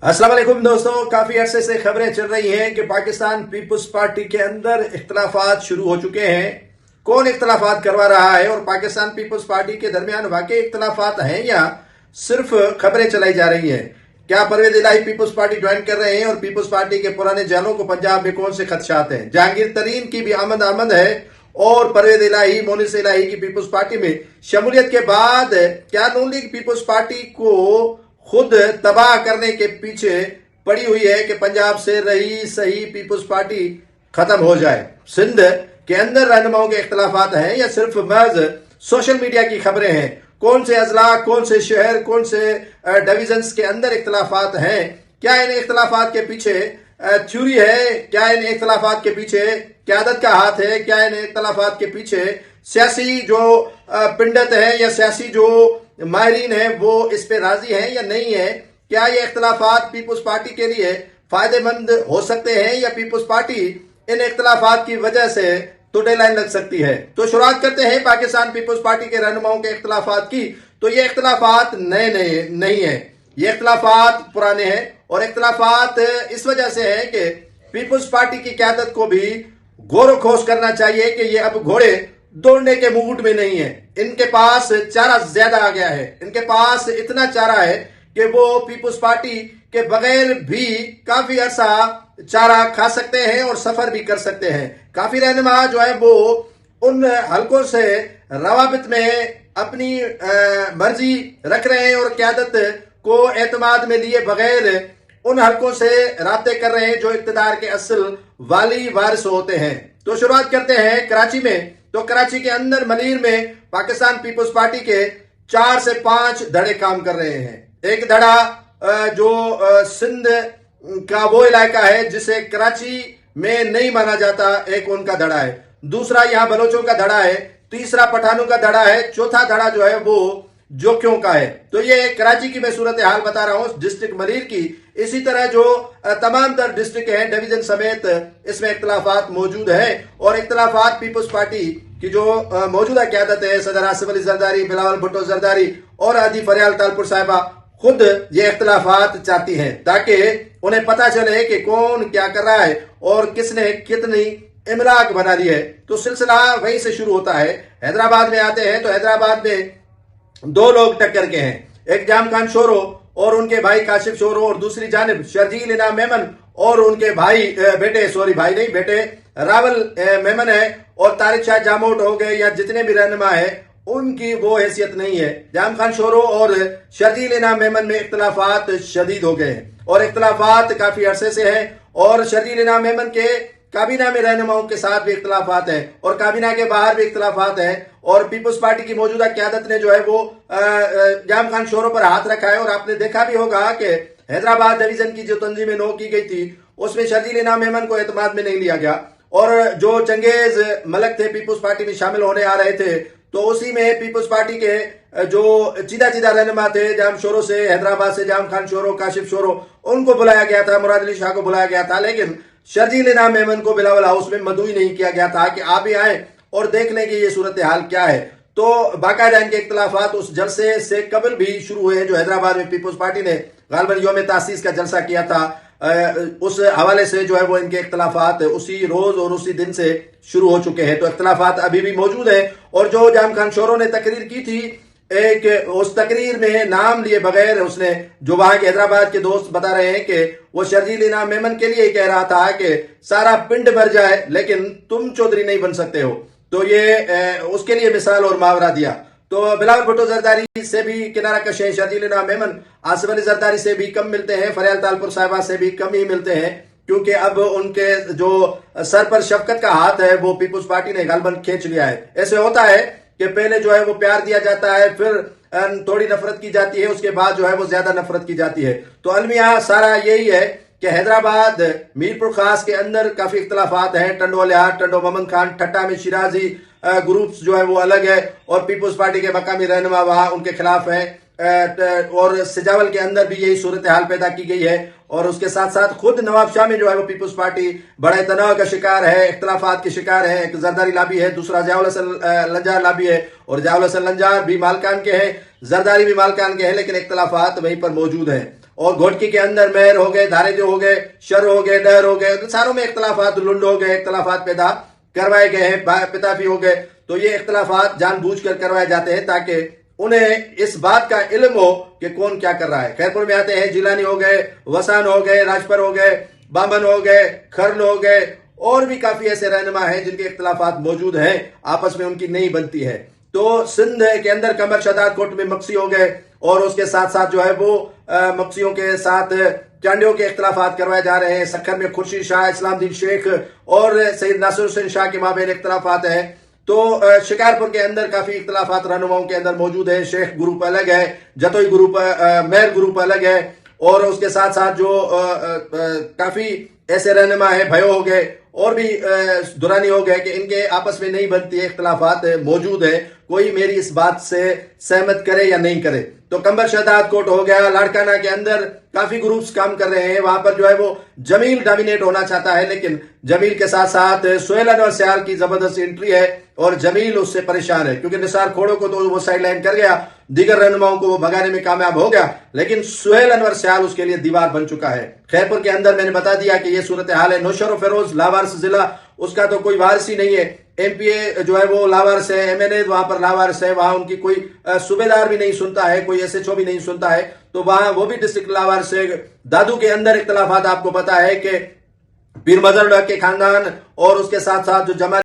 अस्सलाम वालेकुम दोस्तों, काफी अरसे से खबरें चल रही हैं कि पाकिस्तान पीपुल्स पार्टी के अंदर इख्तलाफात शुरू हो चुके हैं। कौन इख्तलाफात करवा रहा है और पाकिस्तान पीपुल्स पार्टी के दरमियान वाकई इख्तलाफात हैं या सिर्फ खबरें चलाई जा रही हैं? क्या परवेज इलाही पीपुल्स पार्टी ज्वाइन कर रहे हैं और पीपुल्स पार्टी के पुराने जानों को पंजाब में कौन से खदशात हैं? जहांगीर तरीन की भी आमद है और परवेज इलाही, मोनिस इलाही की पीपुल्स पार्टी में शमूलियत के बाद क्या नून लीग पीपुल्स पार्टी को खुद तबाह करने के पीछे पड़ी हुई है कि पंजाब से रही सही पीपुल्स पार्टी खत्म हो जाए? सिंध के अंदर रहनुमाओं के इख्तलाफात हैं या सिर्फ महज सोशल मीडिया की खबरें हैं? कौन से अजला, कौन से शहर, कौन से डिविजन्स के अंदर इख्तलाफात हैं? क्या इन इख्तलाफात के पीछे थ्योरी है? क्या इन इख्तलाफात के पीछे क़यादत का हाथ है? क्या इन इख्तलाफात के पीछे सियासी जो पिंडत है या सियासी जो माहिरीन है वो इस पे राजी हैं या नहीं है? क्या ये इख्तलाफात पीपुल्स पार्टी के लिए फायदेमंद हो सकते हैं या पीपुल्स पार्टी इन इख्तलाफात की वजह से टुडे लाइन लग सकती है? तो शुरुआत करते हैं पाकिस्तान पीपुल्स पार्टी के रहनुमाओं के इख्तलाफात की। तो ये इख्तलाफात नए नहीं है, ये इख्तलाफात पुराने हैं और इख्तलाफात इस वजह से है कि पीपुल्स पार्टी की क़यादत को भी गौर खोज करना चाहिए कि ये अब घोड़े दौड़ने के मूड में नहीं है। इनके पास चारा ज्यादा आ गया है, इनके पास इतना चारा है कि वो पीपुल्स पार्टी के बगैर भी काफी अरसा चारा खा सकते हैं और सफर भी कर सकते हैं। काफी रहनुमा जो है वो उन हलकों से रवाबित में अपनी मर्जी रख रहे हैं और क़यादत को एतमाद में लिए बगैर उन हलकों से राब्ते कर रहे हैं जो इक़्तिदार के असल वाली वारिस होते हैं। तो शुरुआत करते हैं कराची में। तो कराची के अंदर मलीर में पाकिस्तान पीपुल्स पार्टी के 4 से 5 धड़े काम कर रहे हैं। एक धड़ा जो सिंध का वो इलाका है जिसे कराची में नहीं माना जाता, एक उनका धड़ा है। दूसरा यहाँ बलोचों का धड़ा है। तीसरा पठानों का धड़ा है। चौथा धड़ा जो है वो जोकियों का है। तो ये कराची की मैं सूरत हाल बता रहा हूँ, डिस्ट्रिक्ट मलीर की। इसी तरह जो तमाम तर डिस्ट्रिक्ट हैं डिवीजन समेत इसमें इख्तलाफात मौजूद है और इख्तलाफात पीपुल्स पार्टी की जो मौजूदा क़यादत है, सदर आसिफ अली जरदारी, बिलावल भुट्टो जरदारी और आदि फरियाल तालपुर साहिबा, खुद ये इख्तलाफात चाहती हैं ताकि उन्हें पता चले कि कौन क्या कर रहा है और किसने कितनी इमलाक बना दी है। तो सिलसिला वहीं से शुरू होता है। हैदराबाद में आते हैं तो हैदराबाद में 2 लोग टक्कर के हैं, एक जाम खान शोरो और उनके भाई काशिफ शोरो और दूसरी जानिब शर्जील इनाम मेमन और उनके बेटे रावल मेमन है। और तारिक शाह जामोट हो गए या जितने भी रहनुमा है उनकी वो हैसियत नहीं है। जाम खान शोरो और शर्जील इनाम मेमन में इख्तलाफात शदीद हो गए हैं और इख्तलाफात काफी अरसे से है और शर्जील इनाम मेमन के काबीना में रहनुमाओं के साथ भी इख्तलाफात है और काबीना के बाहर भी इख्तलाफात है। और पीपुल्स पार्टी की मौजूदा क़यादत ने जो है वो जाम खान शोरों पर हाथ रखा है। और आपने देखा भी होगा कि हैदराबाद डिवीजन की जो तंजीमें नो की गई थी उसमें शर्जील इनाम मेमन को एतमाद में नहीं लिया गया और जो चंगेज मलक थे पीपुल्स पार्टी में शामिल होने आ रहे थे तो उसी में पीपुल्स पार्टी के जो चीदा रहनुमा थे जाम शोरो से, हैदराबाद से जाम खान शोरो, काशिफ शोरो, उनको बुलाया गया था, मुराद अली शाह को बुलाया गया था, लेकिन शर्जील इनाम मेमन को बिलावल हाउस में मदऊ नहीं किया गया था कि आप भी आए और देख लें कि ये सूरत हाल क्या है। तो बाकायदा इनके इख्तलाफात उस जलसे से कबल भी शुरू हुए हैं जो हैदराबाद में पीपुल्स पार्टी ने गालबन यौम तासीस का जलसा किया था। उस हवाले से जो है वो इनके इख्तलाफात उसी रोज और उसी दिन से शुरू हो चुके हैं। तो इख्तलाफात अभी भी मौजूद है और जो जाम खान शोरों ने तकरीर की थी, एक उस तकरीर में नाम लिए बगैर उसने, जो वहां के हैदराबाद के दोस्त बता रहे हैं कि वो शर्जील इनाम मेमन के लिए कह रहा था कि सारा पिंड भर जाए लेकिन तुम चौधरी नहीं बन सकते हो। तो ये उसके लिए मिसाल और मुहावरा दिया। तो बिलावल भुट्टो जरदारी से भी किनारा कशे, शर्जील इनाम मेमन आसिफ अली जरदारी से भी कम मिलते हैं, फरियाल तालपुर साहिबा से भी कम ही मिलते हैं क्योंकि अब उनके जो सर पर शफकत का हाथ है वो पीपुल्स पार्टी ने गालबन खींच लिया है। ऐसे होता है कि पहले जो है वो प्यार दिया जाता है, फिर थोड़ी नफरत की जाती है, उसके बाद जो है वो ज्यादा नफरत की जाती है। तो अलमिया सारा यही है कि हैदराबाद मीरपुर खास के अंदर काफी इख्तलाफात हैं। टंडो लिहाज, टंडो मोहम्मद खान, ठट्टा में शिराजी ग्रुप्स जो है वो अलग है और पीपुल्स पार्टी के मकामी रहनुमा वहां उनके खिलाफ है। और सिजावल के अंदर भी यही सूरत हाल पैदा की गई है और उसके साथ साथ खुद नवाब शाह में जो है वो पीपुल्स पार्टी बड़े तनाव का शिकार है, इख्तलाफात के शिकार है। एक जरदारी लाबी है, दूसरा जियाउल हसन लंजार लाबी है और जियाउल हसन लंजार भी मालकान के हैं, जरदारी भी मालकान के हैं, लेकिन इख्तलाफात वहीं पर मौजूद हैं। اور گھوٹکی کے اندر مہر ہو گئے، دھارے جو ہو گئے، شر ہو گئے، ڈر ہو گئے، ساروں میں اختلافات، لنڈ ہو گئے، اختلافات پیدا کروائے گئے ہیں، پتافی ہو گئے. تو یہ اختلافات جان بوجھ کر کروائے جاتے ہیں تاکہ انہیں اس بات کا علم ہو کہ کون کیا کر رہا ہے. خیرپور میں آتے ہیں، جیلانی ہو گئے، وسان ہو گئے، راجپر ہو گئے، بامن ہو گئے، کھرل ہو گئے، اور بھی کافی ایسے رہنما ہیں جن کے اختلافات موجود ہیں، آپس میں ان کی نہیں بنتی ہے. تو سندھ کے اندر کمر شداد کوٹ میں مقصی ہو گئے، اور اس کے ساتھ ساتھ جو ہے وہ مقصیوں کے ساتھ چانڈیوں کے اختلافات کروائے جا رہے ہیں. سکھر میں خورشید شاہ، اسلام دین شیخ اور سید ناصر حسین شاہ کے مابین اختلافات ہیں. تو شکارپور کے اندر کافی اختلافات رہنماؤں کے اندر موجود ہیں. شیخ گروپ الگ ہے، جتوئی گروپ، مہر گروپ الگ ہے، اور اس کے ساتھ ساتھ جو کافی ایسے رہنما ہیں، بھائیو ہو گئے اور بھی دورانی ہو گئے کہ ان کے آپس میں نہیں بنتی ہے، اختلافات موجود ہیں. کوئی میری اس بات سے سہمت کرے یا نہیں کرے. تو کمبر شہداد کوٹ ہو گیا، لاڑکانہ کے اندر کافی گروپس کام کر رہے ہیں. وہاں پر جو ہے وہ جمیل ڈومینیٹ ہونا چاہتا ہے، لیکن جمیل کے ساتھ ساتھ سہیل انور سیال کی زبردست انٹری ہے، اور جمیل اس سے پریشان ہے کیونکہ نثار کھوڑوں کو تو وہ سائیڈ لائن کر گیا، دیگر رہنماؤں کو وہ بھگانے میں کامیاب ہو گیا، لیکن سہیل انور سیال اس کے لیے دیوار بن چکا ہے. خیرپور کے اندر میں نے بتا دیا کہ یہ صورتحال ہے. نوشہر و فیروز لاوارث ضلع، اس کا تو کوئی وارث ہی نہیں ہے. ایم پی اے جو ہے وہ لاوارث ہے، ایم این اے وہاں پر لاوارث ہے، وہاں ان کی کوئی صوبے دار بھی نہیں سنتا ہے، کوئی ایس ایچ او بھی نہیں سنتا ہے، تو وہاں وہ بھی ڈسٹرکٹ لاوارث ہے. دادو کے اندر اختلافات آپ کو پتا ہے کہ پیر مظہر ڈاک کے خاندان اور اس کے ساتھ ساتھ جو جماعت